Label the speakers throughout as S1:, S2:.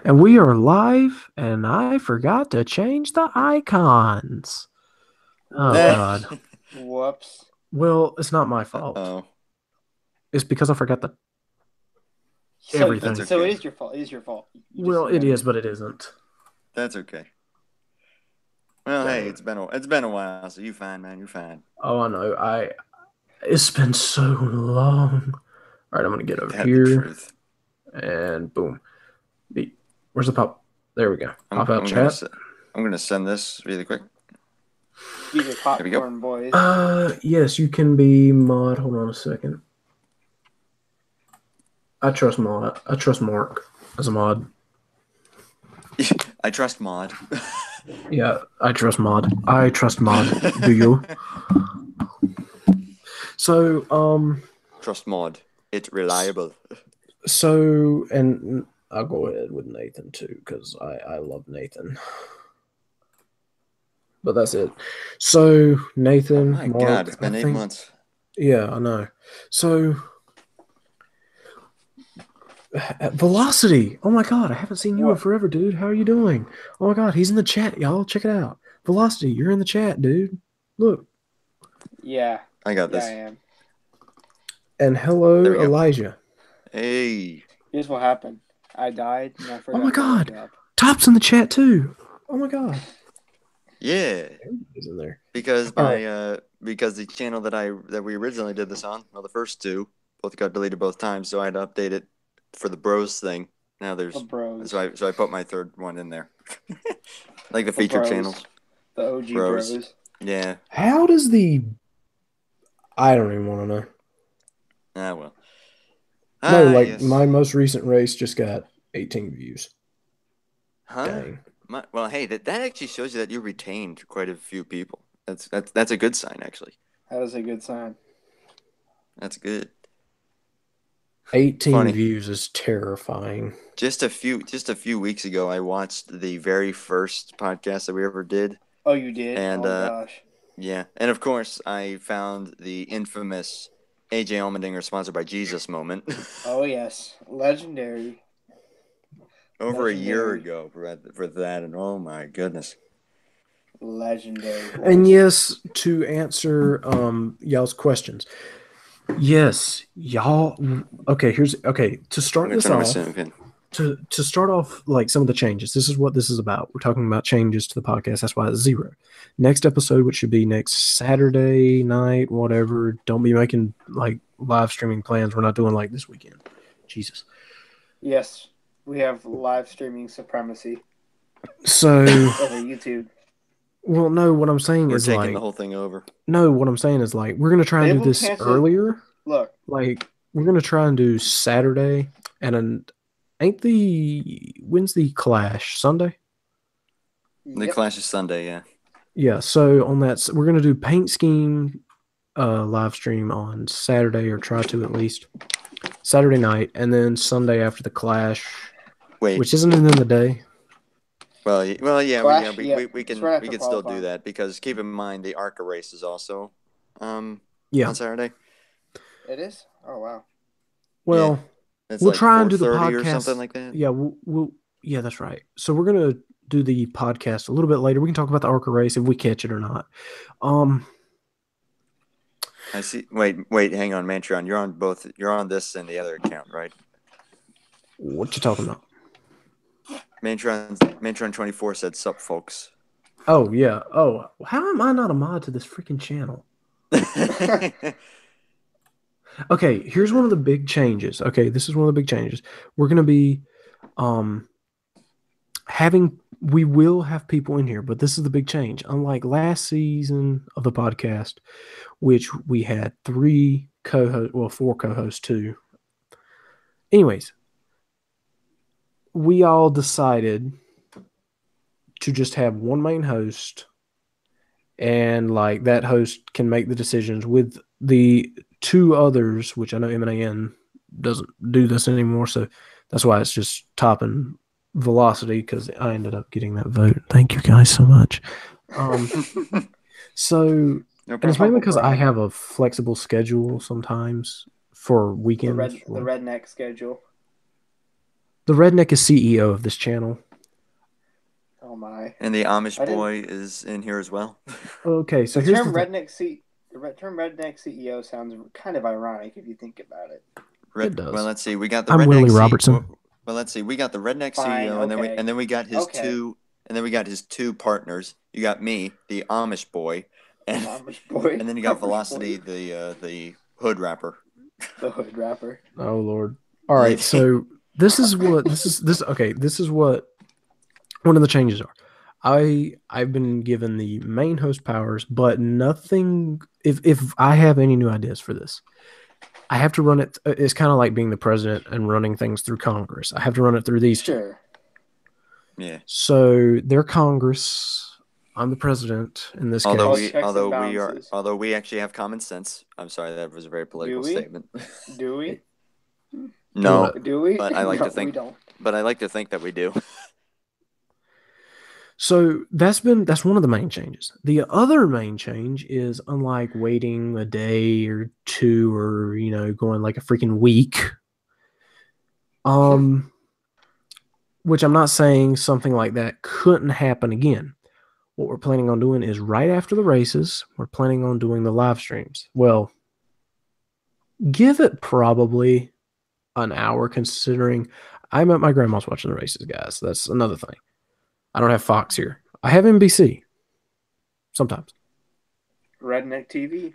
S1: And we are live, and I forgot to change the icons. Oh, God.
S2: Whoops.
S1: Well, it's not my fault.
S3: Oh,
S1: It's because I forgot the
S2: So,
S1: everything.
S3: that's
S2: so it
S3: okay.
S2: is your fault. It is your fault. You just
S1: Well, it is,
S2: remembered.
S1: but it isn't.
S3: That's okay. Well,
S1: Dang
S3: hey,
S1: it.
S3: it's been a while, so you fine, man. You're fine.
S1: Oh, I know. It's been so long. All right, I'm gonna get over
S3: That the
S1: here,
S3: truth.
S1: and boom. Where's the pop? There we go.
S3: I'm
S1: Pop out
S3: I'm gonna
S1: chat.
S3: se- I'm gonna send this really quick.
S2: Get your
S3: There we go.
S2: popcorn, boys.
S1: Yes, you can be mod. Hold on a second. I trust mod. I trust Mark as a mod.
S3: I trust Mod.
S1: Yeah, I trust mod. I trust mod. Do you? So,
S3: Trust Mod. It's reliable.
S1: and I'll go ahead with Nathan too, because I love Nathan. But that's it. So, Nathan,
S3: My
S1: Mark,
S3: God, it's been
S1: I
S3: 8
S1: think,
S3: months.
S1: yeah, I know. So, Velocity. Oh my God, I haven't seen you in
S2: What?
S1: forever, dude. How are you doing? Oh my God, he's in the chat, y'all. Check it out. Velocity, you're in the chat, dude. Look.
S2: Yeah.
S3: I got
S2: Yeah,
S3: this.
S2: I am.
S1: And
S3: There
S1: hello,
S3: we go.
S1: Elijah.
S3: Hey,
S2: Here's what happened. I died and I
S1: Oh
S2: forgot
S1: my
S2: to
S1: God.
S2: look up.
S1: Top's in the chat too. Oh my God.
S3: yeah.
S1: Everybody's in there.
S3: Because
S1: All
S3: because the channel that we originally did this on, well, the first two both got deleted both times, so I had to update it for the bros thing. Now
S2: The
S3: there's
S2: bros.
S3: so I put my third one in there, like the
S2: The
S3: feature
S2: bros.
S3: channels.
S2: The OG
S3: Bros.
S2: bros.
S3: Yeah.
S1: How does the I don't even want to know.
S3: Ah well.
S1: No,
S3: Ah
S1: like
S3: yes.
S1: my most recent race just got 18 views.
S3: Huh?
S1: Dang.
S3: Well, hey, that actually shows you that you retained quite a few people. That's a good sign actually.
S2: That is a good sign.
S3: That's good.
S1: 18
S3: Funny.
S1: views is terrifying.
S3: Just a few weeks ago, I watched the very first podcast that we ever did,
S2: Oh, you did?
S3: and
S2: Oh, gosh.
S3: yeah, and of course, I found the infamous AJ Allmendinger sponsored by Jesus moment.
S2: Oh, yes. Legendary.
S3: Over a year
S2: Legendary.
S3: ago for that, and oh my goodness.
S2: Legendary.
S1: And
S2: Boys.
S1: yes, to answer y'all's questions. Yes, y'all okay, to
S3: I'm
S1: start
S3: gonna
S1: this
S3: turn on my
S1: off.
S3: Sim again.
S1: To start off, like some of the changes, this is what this is about. We're talking about changes to the podcast. That's why it's 0. Next episode, which should be next Saturday night, whatever. Don't be making like live streaming plans. We're not doing like this weekend. Jesus.
S2: Yes. We have live streaming supremacy
S1: So,
S2: over YouTube.
S1: well, no, what I'm saying
S3: We're
S1: is
S3: taking
S1: like,
S3: the whole thing over.
S1: no, what I'm saying is like, we're gonna try and
S2: They
S1: do
S2: will
S1: this
S2: cancel.
S1: earlier.
S2: Look.
S1: Like, we're gonna try and do Saturday, and when's the Clash? Sunday?
S3: The
S2: Yep.
S3: Clash is Sunday, yeah.
S1: Yeah, so on that, we're gonna do paint scheme live stream on Saturday, or try to at least Saturday night, and then Sunday after the Clash,
S3: Wait.
S1: which isn't in the day.
S3: Well, yeah,
S2: Clash,
S3: we
S2: it's right after
S3: can still do
S2: qualifying.
S3: that because keep in mind the ARCA race is also
S1: Yeah.
S3: on Saturday.
S2: It is? Oh, wow.
S1: Well,
S3: It's
S1: we'll
S3: like
S1: try and do the
S3: 4:30
S1: podcast
S3: or something like that.
S1: Yeah, yeah, that's right. So we're gonna do the podcast a little bit later. We can talk about the ARCA race if we catch it or not.
S3: I see. Wait, hang on, Mantron. You're on this and the other account, right?
S1: What you talking about?
S3: Mantron 24 said, "Sup, folks."
S1: Oh yeah. Oh, how am I not a mod to this freaking channel? Okay, here's one of the big changes. Okay, this is one of the big changes. We're gonna be we will have people in here, but this is the big change. Unlike last season of the podcast, which we had 3 co-hosts, well, 4 co-hosts too. Anyways, we all decided to just have one main host, and like that host can make the decisions with the 2 others, which I know MNAN doesn't do this anymore, so that's why it's just Top and Velocity, because I ended up getting that vote. Thank you guys so much. So,
S3: No
S1: and it's mainly because I have a flexible schedule sometimes for weekends.
S2: The redneck schedule.
S1: The redneck is CEO of this channel.
S2: Oh my!
S3: And the Amish
S2: I didn't-
S3: boy is in here as well.
S1: Okay, so
S2: The
S1: here's
S2: term
S1: the thing.
S2: term redneck CEO sounds kind of ironic if you think about it.
S1: It does.
S3: Well, let's see. We got the
S1: I'm
S3: redneck
S1: Willie
S3: CEO.
S1: Robertson.
S3: Well, let's see. We got the redneck
S2: Fine,
S3: CEO,
S2: okay.
S3: and then we got his
S2: Okay.
S3: two partners. You got me, the Amish boy, and
S2: Amish boy.
S3: and then you got
S2: Amish
S3: Velocity,
S2: boy.
S3: the hood rapper.
S2: The hood rapper.
S1: Oh Lord. All right, so this is what one of the changes are. I've been given the main host powers, but nothing. If I have any new ideas for this, I have to run it. It's kind of like being the president and running things through Congress. I have to run it through these two.
S2: Sure.
S3: Yeah.
S1: So they're Congress. I'm the president in this
S3: Although
S1: case.
S3: although we actually have common sense. I'm sorry, that was a very political
S2: we?
S3: statement.
S2: Do we?
S3: No,
S2: Do we?
S3: but I like
S2: No,
S3: to think.
S2: we don't.
S3: But I like to think that we do.
S1: So that's one of the main changes. The other main change is, unlike waiting a day or two or going like a freaking week, which I'm not saying something like that couldn't happen again. What we're planning on doing is right after the races, we're planning on doing the live streams. Well, give it probably an hour, considering I'm at my grandma's watching the races, guys. That's another thing. I don't have Fox here. I have NBC sometimes.
S2: Redneck TV.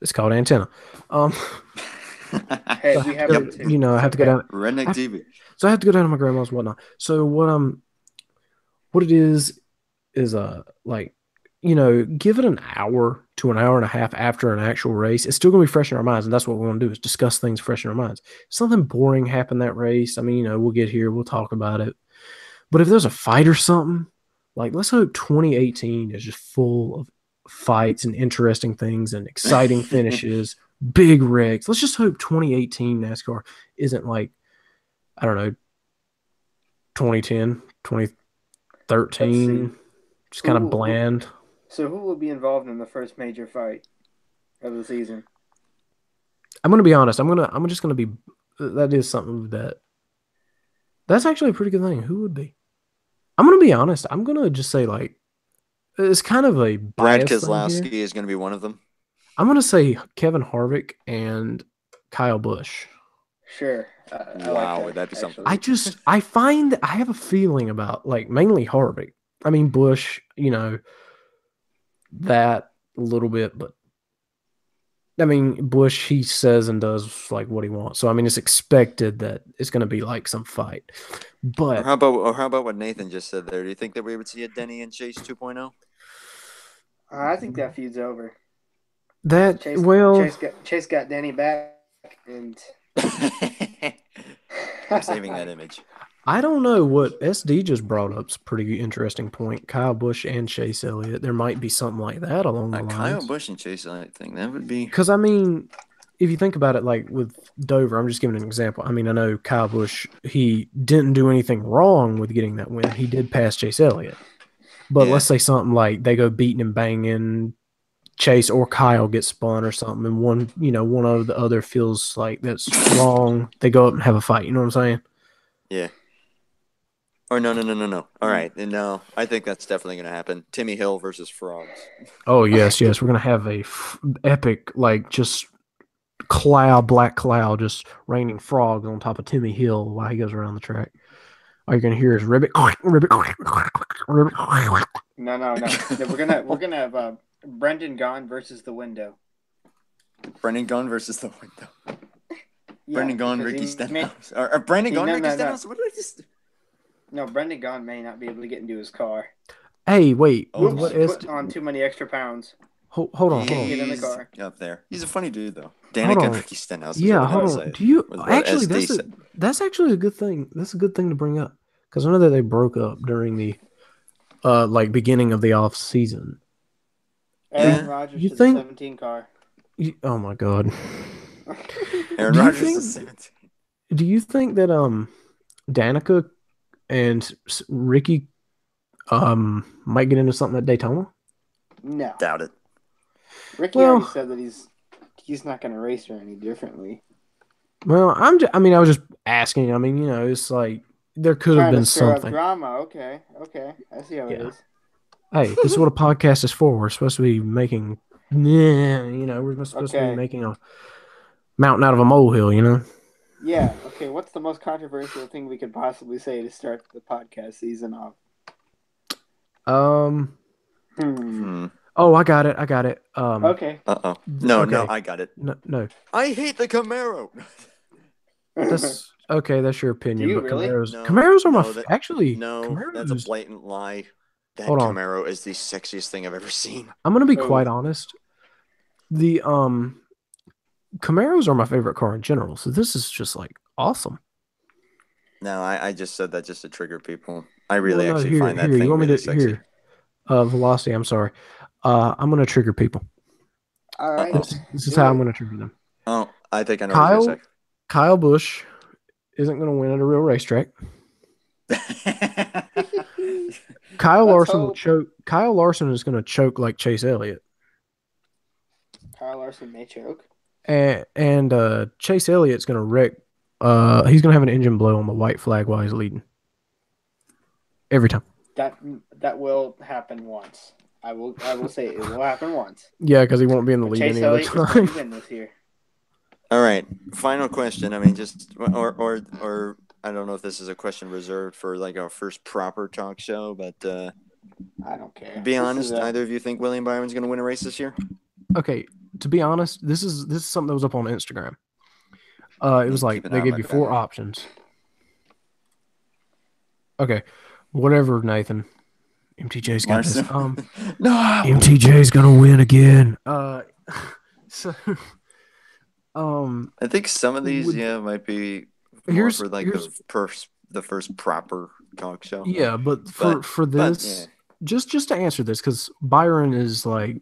S1: It's called Antenna.
S2: Hey,
S1: So
S2: we have it too.
S1: I have to go down.
S3: Redneck TV.
S1: So I have to go down to my grandma's and whatnot. So what it is like, give it an hour to an hour and a half after an actual race. It's still gonna be fresh in our minds, and that's what we want to do, is discuss things fresh in our minds. If something boring happened that race, I mean, we'll get here, we'll talk about it. But if there's a fight or something, like, let's hope 2018 is just full of fights and interesting things and exciting finishes, big wrecks. Let's just hope 2018 NASCAR isn't like, I don't know, 2010, 2013, just kind of bland.
S2: So who will be involved in the first major fight of the season?
S1: I'm gonna be honest. I'm just gonna be. That is something that's actually a pretty good thing. Who would be? I'm gonna be honest. I'm gonna just say, like, it's kind of a
S3: Brad
S1: bias thing here.
S3: Keselowski is going to be one of them.
S1: I'm gonna say Kevin Harvick and Kyle Busch.
S2: Sure.
S3: Wow, would that be something?
S1: I have a feeling about, like, mainly Harvick. I mean, Busch, that a little bit, but I mean, Busch, he says and does like what he wants. So I mean, it's expected that it's going to be like some fight. But
S3: how about what Nathan just said there? Do you think that we would see a Denny and Chase 2.0?
S2: I think that feud's over. Chase got Denny back, and
S3: I'm saving that image.
S1: I don't know what SD just brought up's a pretty interesting point. Kyle Busch and Chase Elliott. There might be something like that along the lines.
S3: Kyle Busch and Chase Elliott thing, that would be.
S1: Because, I mean, if you think about it, like with Dover, I'm just giving an example. I mean, I know Kyle Busch, he didn't do anything wrong with getting that win. He did pass Chase Elliott. But let's say something like they go beating and banging, Chase or Kyle gets spun or something, and one of the other feels like that's wrong. They go up and have a fight. You know what I'm saying?
S3: Yeah. Or no. All right. No, I think that's definitely going to happen. Timmy Hill versus Frogs.
S1: Oh, yes. We're going to have a epic, like, just black cloud, just raining frogs on top of Timmy Hill while he goes around the track. All you're going to hear is ribbit, ribbit, ribbit.
S2: No. We're gonna have Brendan Gaughan versus the window.
S3: Brendan Gaughan versus the window.
S2: Yeah,
S3: Brendan Gaughan, Ricky Stenhouse. Or Brendan Gaughan, Ricky Stenhouse? What did I just...
S2: No, Brendan Gaughan may not be able to get into his car.
S1: Hey, wait.
S2: What put on too many extra pounds.
S1: Hold on.
S2: Get in the car.
S3: Up there. He's a funny dude, though. Danica Ricky Stenhouse.
S1: Yeah, hold on. Do you actually? That's actually a good thing. That's a good thing to bring up, because I know that they broke up during the beginning of the off season.
S2: Aaron Rodgers to the 17 car.
S1: Oh my God.
S3: Aaron Rodgers is 17.
S1: Do you think that Danica and Ricky might get into something at Daytona?
S2: No.
S3: Doubt it.
S2: Ricky already said that he's not going to race her any differently.
S1: Well, I mean, I was just asking. I mean, it's like there could have
S2: Trying to
S1: been
S2: stir up
S1: something.
S2: drama. Okay. I see how it
S1: Yeah.
S2: is.
S1: Hey, this is what a podcast is for. We're supposed to be making, we're supposed to be
S2: Okay.
S1: making a mountain out of a molehill,
S2: Yeah. Okay. What's the most controversial thing we could possibly say to start the podcast season off?
S1: Oh, I got it.
S2: Okay.
S3: Uh-oh. No,
S1: okay.
S3: I got it.
S1: No.
S3: I hate the Camaro.
S1: That's okay. That's your opinion.
S2: Do you
S1: But
S2: really?
S1: Camaros are actually.
S3: No,
S1: Camaros,
S3: that's a blatant lie. That
S1: Hold on.
S3: Camaro is the sexiest thing I've ever seen.
S1: I'm gonna be quite honest. The Camaros are my favorite car in general. So this is just like awesome.
S3: No, I just said that just to trigger people. I really find that
S1: you
S3: thing
S1: want me
S3: really
S1: to
S3: sexy.
S1: Velocity. I'm sorry. I'm gonna trigger people.
S2: All right.
S1: This is how I'm gonna trigger them.
S3: Oh, I think I know what you're gonna say.
S1: Kyle Busch isn't gonna win at a real racetrack. Kyle Larson will choke. Kyle Larson is gonna choke like Chase Elliott.
S2: Kyle Larson may choke.
S1: And Chase Elliott's gonna wreck. He's gonna have an engine blow on the white flag while he's leading. Every time.
S2: That will happen once. I will say it will happen once.
S1: Yeah, because he won't be in the lead
S2: Chase
S1: any other
S2: Elliott
S1: time.
S2: is going to win this year.
S3: All right, final question. I mean, just or I don't know if this is a question reserved for like our first proper talk show, but
S2: I don't care.
S3: Be honest, either of you think William Byron's going to win a race this year?
S1: Okay, to be honest, this is something that was up on Instagram. It was like they gave you 4 options. Okay, whatever, Nathan. MTJ's got this.
S3: No,
S1: MTJ's gonna win again. So,
S3: I think some of these, might be more for like the first proper talk show.
S1: Yeah, but for this, just to answer this, because Byron is like,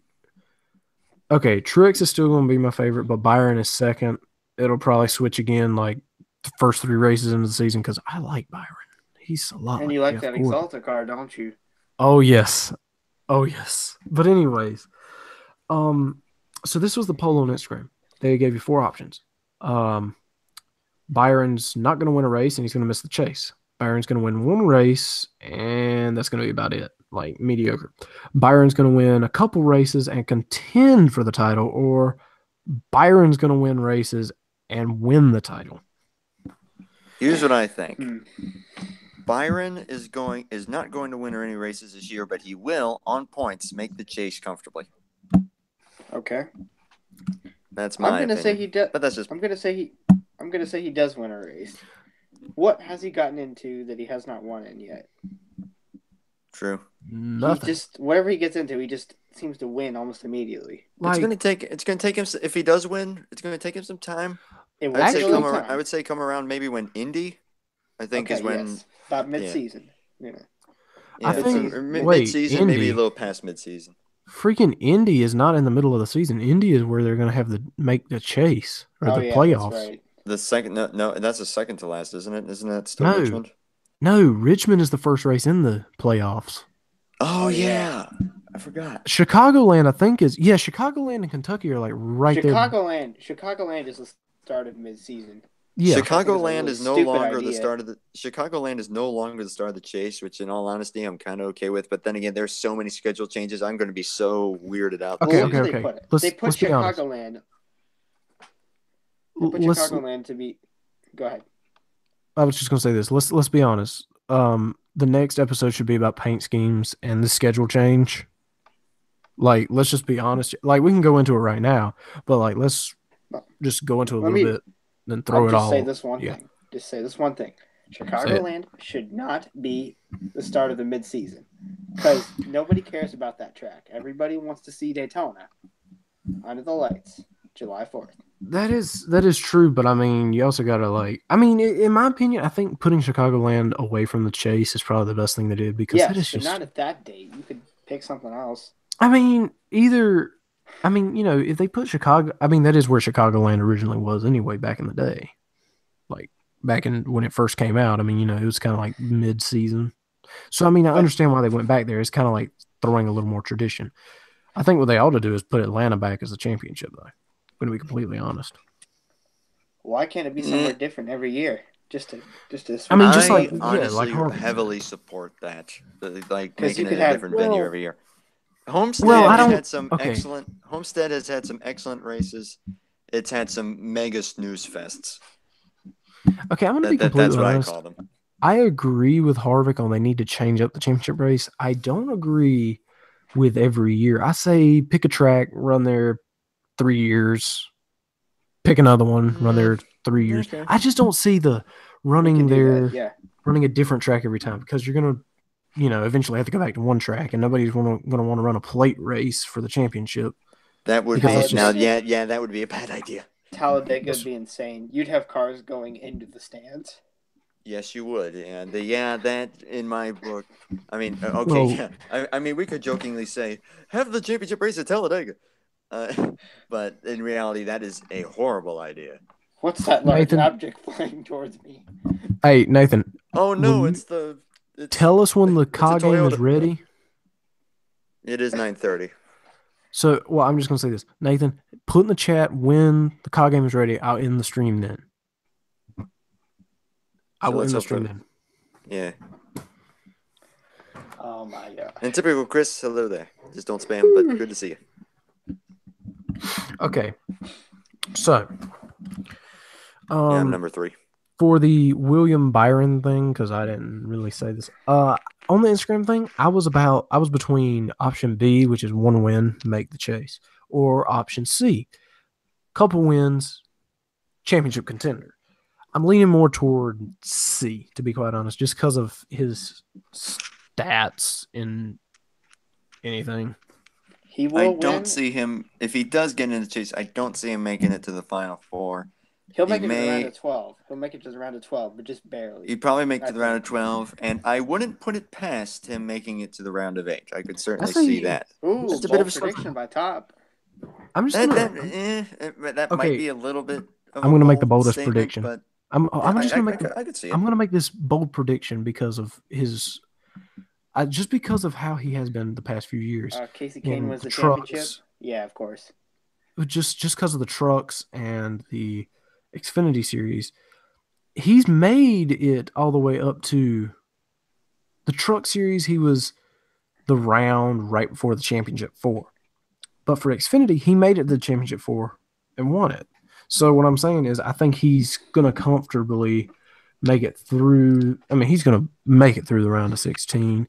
S1: okay, Truex is still gonna be my favorite, but Byron is second. It'll probably switch again, like the first 3 races into the season, because I like Byron. He's a lot.
S2: And you like that Exalta car, don't you?
S1: Oh yes. But anyways, so this was the poll on Instagram. They gave you 4 options. Byron's not going to win a race, and he's going to miss the chase. Byron's going to win 1 race, and that's going to be about it. Like mediocre. Byron's going to win a couple races and contend for the title, or Byron's going to win races and win the title.
S3: Here's what I think. Byron is not going to win any races this year, but he will, on points, make the chase comfortably.
S2: Okay.
S3: That's my opinion.
S2: Say he does.
S3: But that's just.
S2: I'm gonna say he does win a race. What has he gotten into that he has not won in yet?
S3: True.
S1: Nothing.
S2: Whatever he gets into, he just seems to win almost immediately.
S3: It's gonna take him. If he does win, it's gonna take him some time.
S2: I
S3: would say come around maybe when Indy. I think is when
S2: about mid-season.
S3: Yeah.
S1: I think
S3: mid-season, maybe a little past mid-season.
S1: Freaking Indy is not in the middle of the season. Indy is where they're going to have make the chase or the playoffs.
S2: That's right.
S3: The second, no, that's the second to last, isn't it? Isn't that still Richmond?
S1: No, Richmond is the first race in the playoffs.
S3: Oh yeah, I forgot.
S1: Chicagoland, I think Chicagoland and Kentucky are like right there.
S2: Chicagoland is the start of mid-season.
S1: Yeah.
S3: Chicagoland is no longer the start of the Chicagoland is no longer the start of the chase, which in all honesty I'm kind of okay with. But then again, there's so many schedule changes. I'm going to be so weirded out.
S1: Okay.
S2: They put Chicagoland. Chicagoland to be. Go ahead.
S1: I was just going to say this. Let's be honest. The next episode should be about paint schemes and the schedule change. Like, let's just be honest. Like, we can go into it right now, but like, let's just go into it a little bit. Then throw it all.
S2: Just say this one thing. Chicagoland should not be the start of the mid-season because nobody cares about that track. Everybody wants to see Daytona under the lights, July 4th.
S1: That is true, but I mean, you also got to in my opinion, I think putting Chicagoland away from the chase is probably the best thing they did because that is just
S2: not at that date. You could pick something else.
S1: I mean, if they put Chicago, that is where Chicagoland originally was anyway back in the day. Like, back in when it first came out, it was kind of like mid-season. So, I understand why they went back there. It's kind of like throwing a little more tradition. I think what they ought to do is put Atlanta back as the championship, though. I'm going to be completely honest.
S2: Why can't it be somewhere different every year? Just to.
S1: I mean, just like
S3: honestly
S1: Harvick
S3: heavily support that, like
S2: 'Cause you
S3: making
S2: could
S3: it a
S2: have-
S3: different venue every year. Homestead
S1: Well, I
S3: has
S1: don't-
S3: had some
S1: okay.
S3: excellent. Homestead has had some excellent races. It's had some mega snooze fests.
S1: Okay, I'm going to be completely
S3: That's what
S1: honest.
S3: I call them.
S1: I agree with Harvick on they need to change up the championship race. I don't agree with every year. I say pick a track, run there 3 years, pick another one, run there 3 years.
S3: Okay.
S1: I just don't see the running
S2: We could do
S1: there,
S2: that, yeah.
S1: running a different track every time because you're going to, eventually have to go back to one track, and nobody's going to want to run a plate race for the championship.
S3: That would
S1: Because
S3: be
S1: that's
S3: now,
S1: just-
S3: yeah, that would be a bad idea.
S2: Talladega would be insane. You'd have cars going into the stands.
S3: Yes, you would, and that in my book. I mean, okay,
S1: Well-
S3: yeah. I mean, we could jokingly say have the championship race at Talladega, but in reality, that is a horrible idea.
S2: What's that large
S1: Nathan-
S2: object flying towards me?
S1: Hey, Nathan,
S3: Oh no,
S1: Will
S3: it's
S1: tell us when the
S3: it's a
S1: car game is
S3: Toyota.
S1: ready.
S3: It is 9:30.
S1: So, well, I'm just going to say this. Nathan, put in the chat when the car game is ready. I'll end the stream then. I will
S3: let's
S1: end the
S3: hope
S1: stream
S3: for-
S1: then.
S3: Yeah,
S2: Oh my god.
S3: and typical Chris, hello there. Just don't spam, but good to see you.
S1: Okay. So,
S3: Yeah, I'm number 3.
S1: for the William Byron thing, because I didn't really say this. On the Instagram thing, I was between option B, which is 1 win, make the chase, or option C, couple wins, championship contender. I'm leaning more toward C, to be quite honest, just because of his stats in anything.
S2: He
S3: I
S2: will win.
S3: don't see him if he does get into the chase. I don't see him making it to the final 4.
S2: He'll make
S3: he
S2: it to the round
S3: may-
S2: of 12. He'll make it to the round of 12, but just barely.
S3: He'd probably make it to the
S2: I
S3: round of 12, and I wouldn't put it past him making it to the round of 8. I could certainly
S1: That's
S3: see that.
S2: Ooh,
S3: Just a
S2: bold
S3: bit of a
S2: prediction by Top.
S1: I'm just
S3: That
S1: Okay.
S3: might be a little bit. Of
S1: I'm
S3: a
S1: gonna make the
S3: bold
S1: boldest
S3: statement,
S1: prediction.
S3: but
S1: I'm just
S3: I,
S1: gonna
S3: I,
S1: make
S3: I could see it.
S1: I'm gonna make this bold prediction because of his, just because of how he has been the past few years.
S2: Casey Kane
S1: in
S2: wins the
S1: trucks.
S2: championship. Yeah, of course.
S1: Just because of the trucks and the Xfinity series, he's made it all the way up to the truck series. He was the round right before the championship 4, but for Xfinity, he made it to the championship 4 and won it. So what I'm saying is, I think he's gonna comfortably make it through. I mean, he's gonna make it through the round of 16.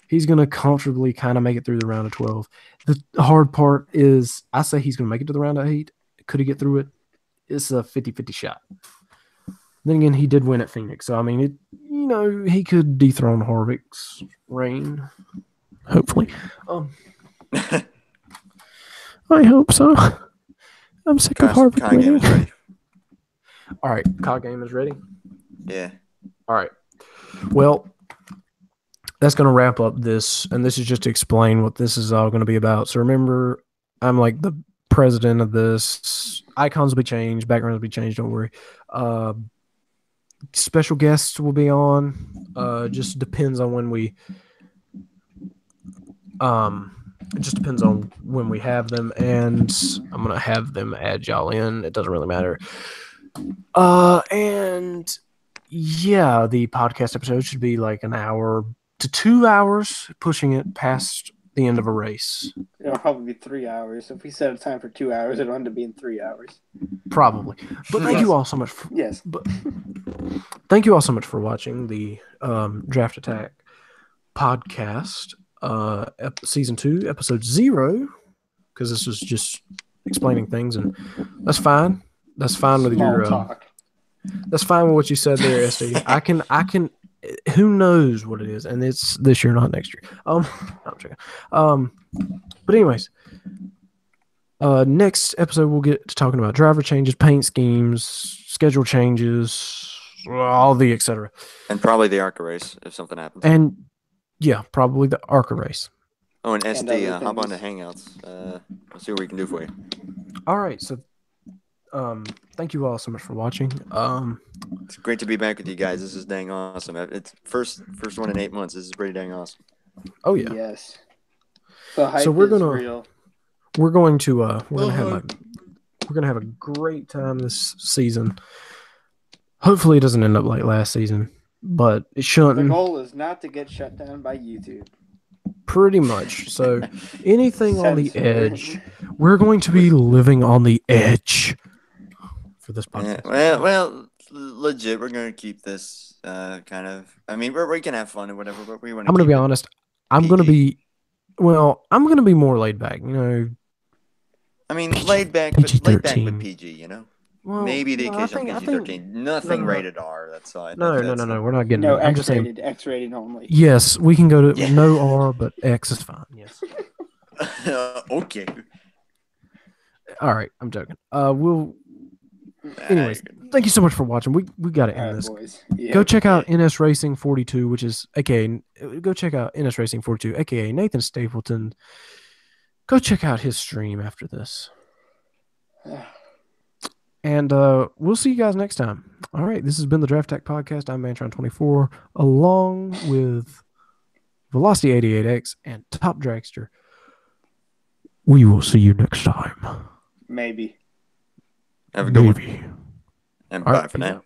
S1: He's gonna comfortably kind of make it through the round of 12. The hard part is, I say he's gonna make it to the round of 8. Could he get through it? It's a 50-50 shot. Then again, he did win at Phoenix, so I mean, he could dethrone Harvick's reign. Hopefully, I hope so. I'm sick of Harvick
S3: Car game
S1: winning.
S3: is ready.
S1: All right, car game is ready.
S3: Yeah.
S1: All right. Well, that's going to wrap up this, and this is just to explain what this is all going to be about. So remember, I'm like the president of this. Icons will be changed, backgrounds will be changed. Don't worry. Special guests will be on. Just depends on when we. It just depends on when we have them, and I'm gonna have them add y'all in. It doesn't really matter. And yeah, the podcast episode should be like an hour to 2 hours, pushing it past the end of a race.
S2: It'll probably be 3 hours. If we set a time for 2 hours, it'll end up being 3 hours.
S1: Probably. But thank you all so much.
S2: Yes.
S1: Thank you all so much for watching the Draft Attack podcast, season 2, episode 0, because this was just explaining things, and that's fine. That's fine with
S2: Small
S1: your
S2: talk.
S1: That's fine with what you said there, SD. I can. Who knows what it is, and it's this year, not next year. I'm joking. But anyways, next episode we'll get to talking about driver changes, paint schemes, schedule changes, all the etc.
S3: And probably the ARCA race if something happens.
S1: And yeah, probably the ARCA race.
S3: Oh, and SD,
S2: other
S3: hop on to
S2: things.
S3: Hangouts. Let's see what we can do for you.
S1: All right, so thank you all so much for watching.
S3: It's great to be back with you guys. This is dang awesome. It's first one in 8 months. This is pretty dang awesome.
S1: Oh yeah.
S2: Yes. The hype
S1: So we're
S2: is
S1: gonna
S2: real.
S1: we're going to have like We're gonna have a great time this season. Hopefully, it doesn't end up like last season, but it shouldn't.
S2: The goal is not to get shut down by YouTube.
S1: Pretty much. So, anything on the edge, we're going to be living on the edge for this podcast.
S3: Well, legit, we're going to keep this kind of. I mean, we can have fun and whatever, but we want to.
S1: I'm going to be honest. I'm going to be. Well, I'm going to be more laid back. You know.
S3: I mean, laid back with PG. You know.
S1: Well,
S3: maybe the occasional PG-13. Nothing rated R. That's all.
S1: No. We're not getting
S2: no
S1: it. I'm just saying
S2: X-rated only.
S1: Yes, we can go to no R, but X is fine. Yes.
S3: Okay.
S1: All right, I'm joking. Anyways, thank you so much for watching. We got to end this.
S2: Boys. Yeah,
S1: go check out NS Racing 42, which is aka. Go check out NS Racing 42, aka Nathan Stapleton. Go check out his stream after this. And we'll see you guys next time. All right, this has been the Draft Tech Podcast. I'm Mantron24, along with Velocity 88X and Top Dragster. We will see you next time.
S2: Maybe.
S3: Have a good one. And bye for now.